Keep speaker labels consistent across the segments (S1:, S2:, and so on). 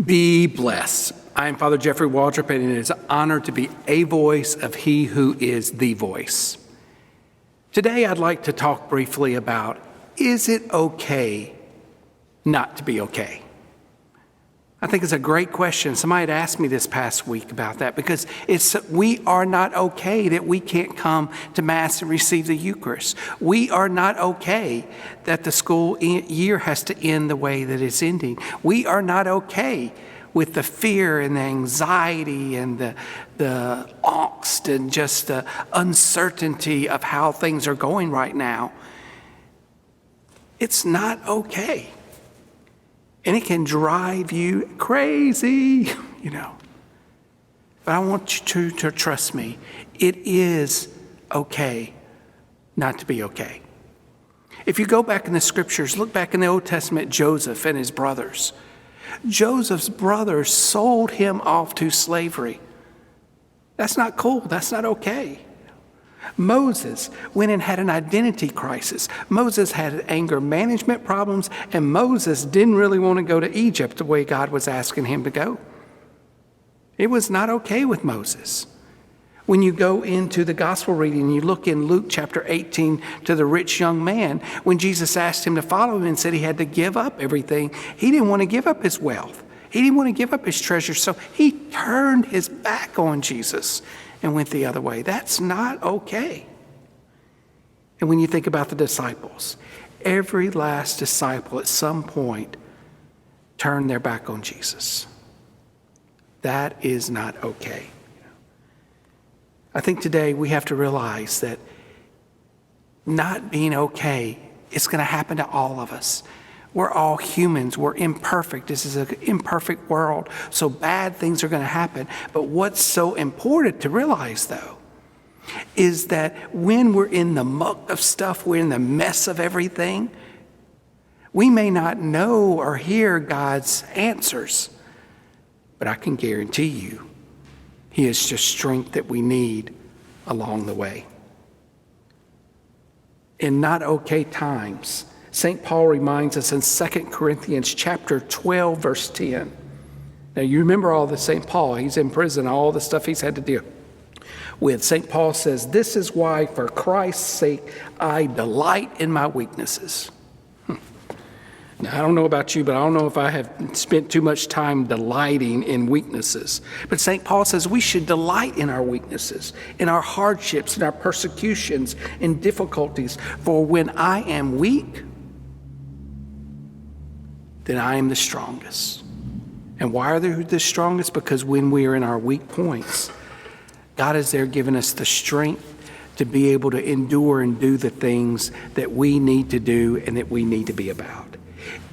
S1: Be blessed. I am Father Jeffrey Waldrop, and it is an honor to be a voice of He who is the voice. Today, I'd like to talk briefly about, is it okay not to be okay? I think it's a great question. Somebody had asked me this past week about that because we are not okay that we can't come to Mass and receive the Eucharist. We are not okay that the school year has to end the way that it's ending. We are not okay with the fear and the anxiety and the angst and just the uncertainty of how things are going right now. It's not okay. And it can drive you crazy, But I want you to trust me. It is okay not to be okay. If you go back in the scriptures, look back in the Old Testament, Joseph and his brothers. Joseph's brothers sold him off to slavery. That's not cool. That's not okay. Moses went and had an identity crisis. Moses had anger management problems, and Moses didn't really want to go to Egypt the way God was asking him to go. It was not okay with Moses. When you go into the gospel reading, you look in Luke chapter 18 to the rich young man, when Jesus asked him to follow him and said he had to give up everything, he didn't want to give up his wealth. He didn't want to give up his treasure, so he turned his back on Jesus and went the other way. That's not okay. And when you think about the disciples, every last disciple at some point turned their back on Jesus. That is not okay. I think today we have to realize that not being okay is going to happen to all of us. We're all humans. We're imperfect. This is an imperfect world. So bad things are going to happen. But what's so important to realize, though, is that when we're in the muck of stuff, we're in the mess of everything, we may not know or hear God's answers. But I can guarantee you, He is just strength that we need along the way. In not okay times, St. Paul reminds us in 2 Corinthians chapter 12, verse 10. Now, you remember all this St. Paul. He's in prison, all the stuff he's had to deal with. St. Paul says, "This is why, for Christ's sake, I delight in my weaknesses." Now, I don't know about you, but I don't know if I have spent too much time delighting in weaknesses. But St. Paul says we should delight in our weaknesses, in our hardships, in our persecutions, in difficulties. For when I am weak, then I am the strongest. And why are they the strongest? Because when we are in our weak points, God is there giving us the strength to be able to endure and do the things that we need to do and that we need to be about.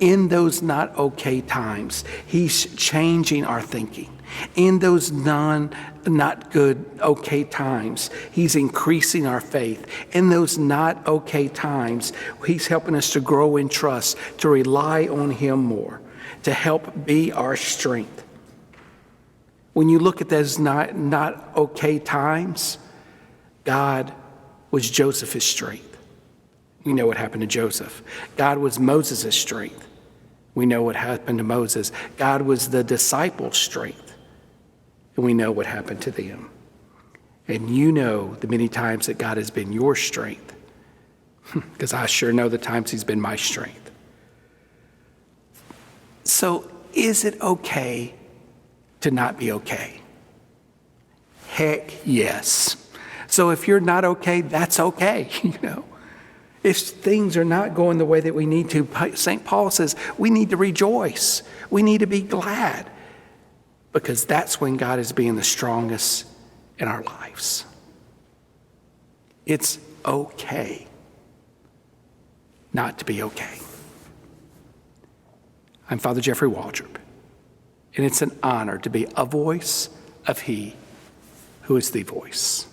S1: In those not okay times, He's changing our thinking. In those not good okay times, He's increasing our faith. In those not okay times, He's helping us to grow in trust, to rely on Him more, to help be our strength. When you look at those not okay times, God was Joseph's strength. We know what happened to Joseph. God was Moses' strength. We know what happened to Moses. God was the disciples' strength. And we know what happened to them. And you know the many times that God has been your strength. Because I sure know the times He's been my strength. So is it okay to not be okay? Heck yes. So if you're not okay, that's okay, If things are not going the way that we need to, St. Paul says we need to rejoice. We need to be glad because that's when God is being the strongest in our lives. It's okay not to be okay. I'm Father Jeffrey Waldrop, and it's an honor to be a voice of He who is the voice.